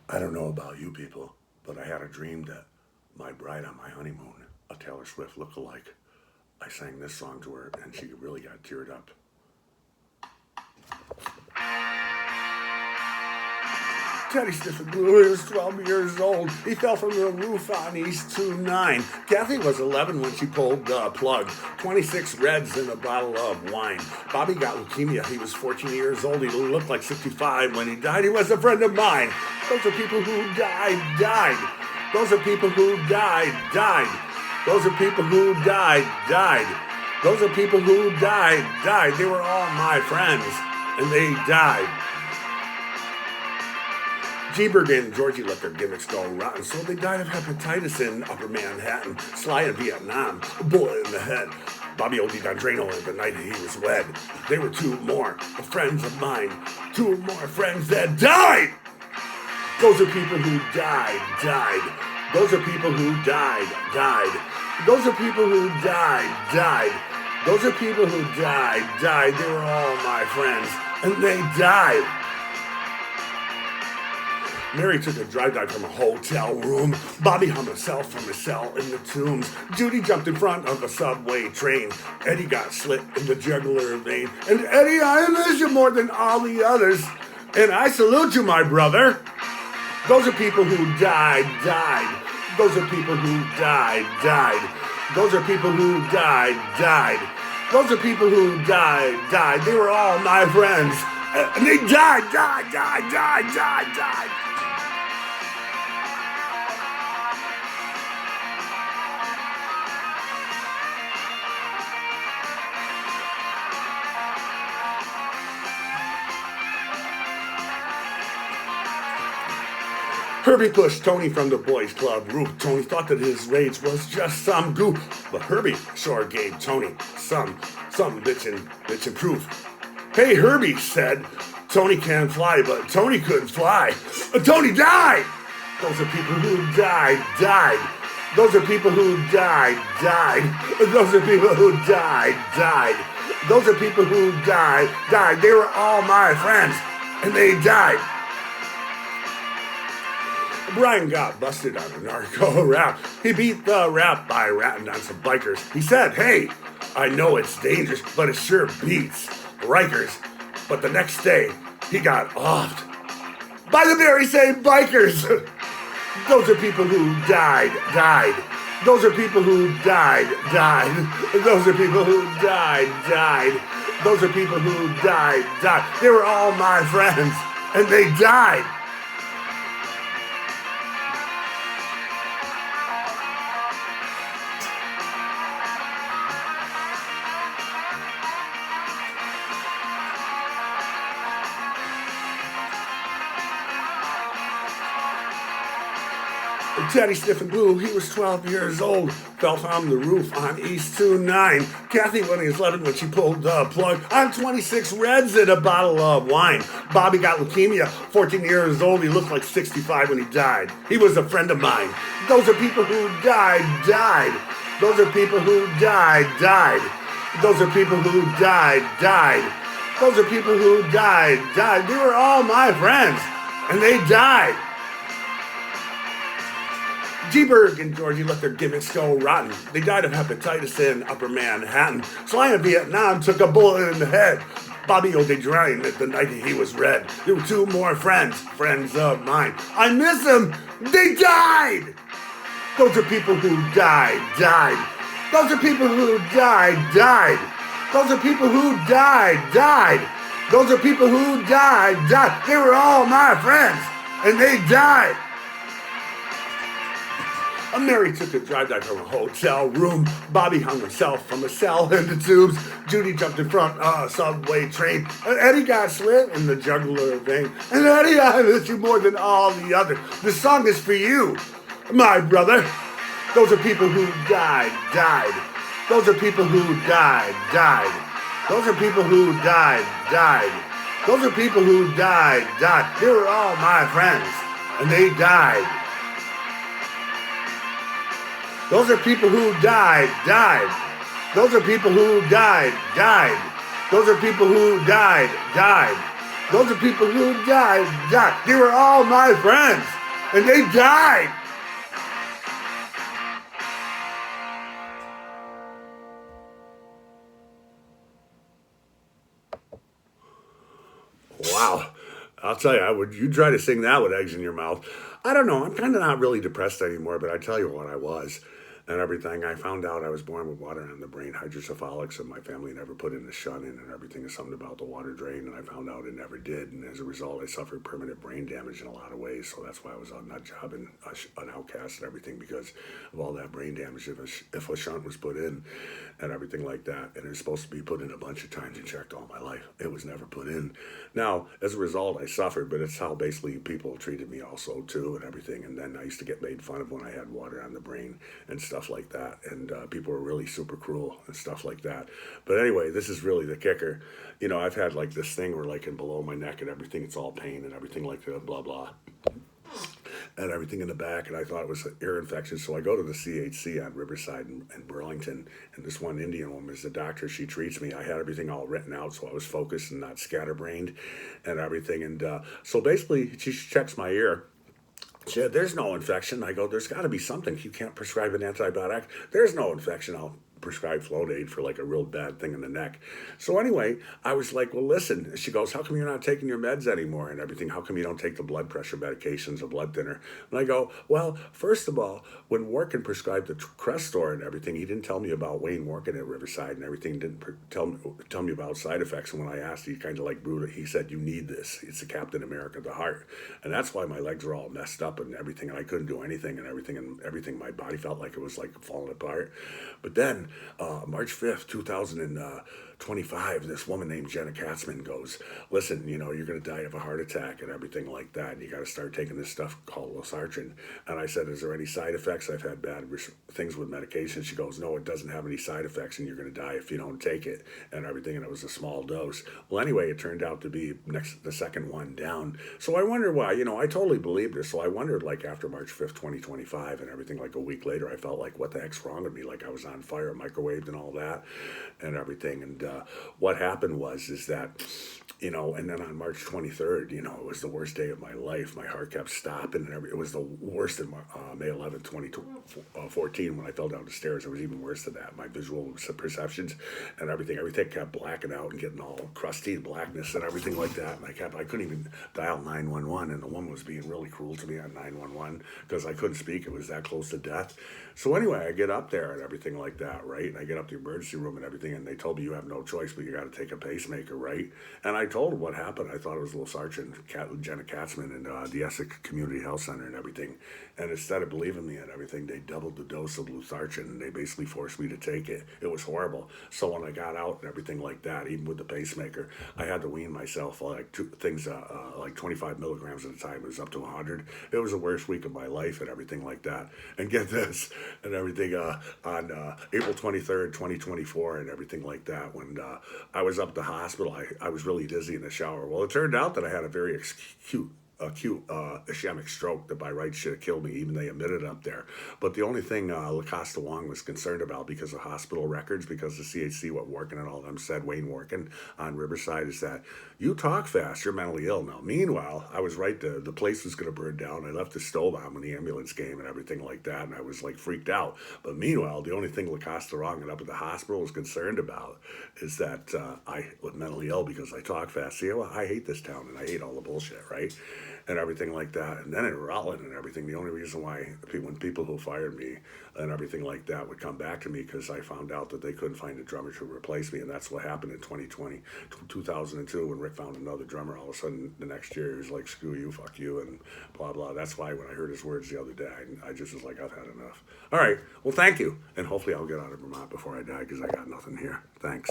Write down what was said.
I don't know about you people, but I had a dream that my bride on my honeymoon, a Taylor Swift lookalike, I sang this song to her and she really got teared up. Teddy Stiffen Blue, he was 12 years old. He fell from the roof on East 29. Kathy was 11 when she pulled the plug. 26 Reds and a bottle of wine. Bobby got leukemia. He was 14 years old. He looked like 65 when he died. He was a friend of mine. Those are people who died. Those are people who died. Those are people who died. Those are people who died. They were all my friends, and they died. G-Berg and Georgie let their gimmicks go rotten, so they died of hepatitis in Upper Manhattan. Sly in Vietnam, a bullet in the head. Bobby OD'd on Drano the night he was wed. They were two more friends of mine. Two more friends that died! Those are people who died. Those are people who died. Those are people who died. Those are people who died. They were all my friends, and they died. Mary took a drive-by from a hotel room. Bobby hung himself from his cell in the Tombs. Judy jumped in front of a subway train. Eddie got slit in the jugular vein. And Eddie, I miss you more than all the others. And I salute you, my brother. Those are people who died. Those are people who died. Those are people who died. Those are people who died. They were all my friends. And they died. Herbie pushed Tony from the boys' club roof. Tony thought that his rage was just some goof, but Herbie sure gave Tony some bitchin' proof. Hey, Herbie said, Tony can fly, but Tony couldn't fly. Tony died! Those are people who died. Those are people who died. Those are people who died. Those are people who died. They were all my friends, and they died. Brian got busted on a narco rap. He beat the rap by ratting on some bikers. He said, hey, I know it's dangerous, but it sure beats Rikers. But the next day, he got offed by the very same bikers. Those are people who died. Those are people who died. Those are people who died. Those are people who died. They were all my friends, and they died. Teddy Stiffen Blue, he was 12 years old, fell from the roof on East 29. Kathy, when he was 11, when she pulled the plug on 26 Reds and a bottle of wine. Bobby got leukemia, 14 years old, he looked like 65 when he died. He was a friend of mine. Those are people who died. Those are people who died. Those are people who died. Those are people who died. They were all my friends, and they died. G-Berg and Georgie let their gimmicks go rotten. They died of hepatitis in Upper Manhattan. Sly in Vietnam took a bullet in the head. Bobby O.D. drowned the night he was red. There were two more friends of mine. I miss them. They died. Those are people who died. Those are people who died. Those are people who died. Those are people who died. They were all my friends, and they died. Mary took a drive-by from a hotel room. Bobby hung himself from a cell in the Tubes. Judy jumped in front of a subway train. And Eddie got slit in the jugular vein. And Eddie, I miss you more than all the others. This song is for you, my brother. Those are people who died. Those are people who died. Those are people who died. Those are people who died. They were all my friends, and they died. Those are people who died. Those are people who died. Those are people who died. Those are people who died. They were all my friends, and they died. Wow. I'll tell you, you try to sing that with eggs in your mouth. I don't know. I'm kind of not really depressed anymore, but I tell you what I was and everything. I found out I was born with water on the brain, hydrocephalics, and my family never put in the shunt in and everything. Is something about the water drain, and I found out it never did. And as a result, I suffered permanent brain damage in a lot of ways. So that's why I was on that job and an outcast and everything because of all that brain damage. If a shunt was put in and everything like that, and it was supposed to be put in a bunch of times and checked all my life, it was never put in. Now, as a result, I suffered, but it's how basically people treated me also too and everything. And then I used to get made fun of when I had water on the brain and stuff like that. And people were really super cruel and stuff like that. But anyway, this is really the kicker. You know, I've had like this thing where like in below my neck and everything, it's all pain and everything like that, blah, blah. And everything in the back, and I thought it was an ear infection. So I go to the CHC on Riverside in Burlington, and this one Indian woman is the doctor. She treats me. I had everything all written out, so I was focused and not scatterbrained and everything. And so basically, she checks my ear. She said, there's no infection. I go, there's got to be something. You can't prescribe an antibiotic. There's no infection. I'll prescribed Flonase for like a real bad thing in the neck. So anyway, I was like, well, listen. She goes, how come you're not taking your meds anymore and everything? How come you don't take the blood pressure medications, a blood thinner? And I go, well, first of all, when Workin prescribed the Crestor and everything, he didn't tell me about Wayne Workin at Riverside and everything. Didn't tell me about side effects. And when I asked, he kind of like brewed it. He said, you need this. It's the Captain America of the heart. And that's why my legs were all messed up and everything. And I couldn't do anything and everything. My body felt like it was like falling apart. But then March 5th, 2025, this woman named Jenna Katzman goes, listen, you know, you're going to die of a heart attack and everything like that. And you got to start taking this stuff called losartan. And I said, is there any side effects? I've had bad things with medication. She goes, no, it doesn't have any side effects and you're going to die if you don't take it and everything. And it was a small dose. Well, anyway, it turned out to be the second one down. So I wonder why, you know, I totally believed her. So I wondered, like, after March 5th, 2025 and everything, like a week later, I felt like, what the heck's wrong with me? Like I was on fire, microwaved and all that and everything. And what happened is that, you know, and then on March 23rd, you know, it was the worst day of my life. My heart kept stopping and it was the worst in May 11th, 2014 when I fell down the stairs. It was even worse than that. My visual perceptions and everything kept blacking out and getting all crusty and blackness and everything like that. And I couldn't even dial 911 and the woman was being really cruel to me on 911 because I couldn't speak. It was that close to death. So anyway, I get up there and everything like that, right? And I get up to the emergency room and everything and they told me you have no choice, but you got to take a pacemaker, right? And I told her what happened. I thought it was losartan, Jenna Katzman and the Essex Community Health Center and everything. And instead of believing me and everything, they doubled the dose of losartan and they basically forced me to take it. It was horrible. So when I got out and everything like that, even with the pacemaker, I had to wean myself like like 25 milligrams at a time. It was up to 100. It was the worst week of my life and everything like that. And get this and everything on April 23rd, 2024 and everything like that. When I was up at the hospital, I was really dizzy in the shower. Well, it turned out that I had a very acute ischemic stroke that by rights should have killed me, even they admitted up there. But the only thing LaCosta Wong was concerned about because of hospital records, because the CHC, what Workin and all of them said, Wayne Workin on Riverside, is that you talk fast, you're mentally ill now. Meanwhile, I was right, the place was going to burn down. I left the stove on when the ambulance came and everything like that, and I was like freaked out. But meanwhile, the only thing LaCosta Wong and up at the hospital was concerned about is that I was mentally ill because I talk fast. See, well, I hate this town and I hate all the bullshit, right? And everything like that. And then in Rutland and everything, the only reason why when people who fired me and everything like that would come back to me because I found out that they couldn't find a drummer to replace me. And that's what happened in 2002 when Rick found another drummer. All of a sudden the next year he was like, screw you, fuck you, and blah, blah. That's why when I heard his words the other day, I just was like, I've had enough. All right. Well, thank you. And hopefully I'll get out of Vermont before I die because I got nothing here. Thanks.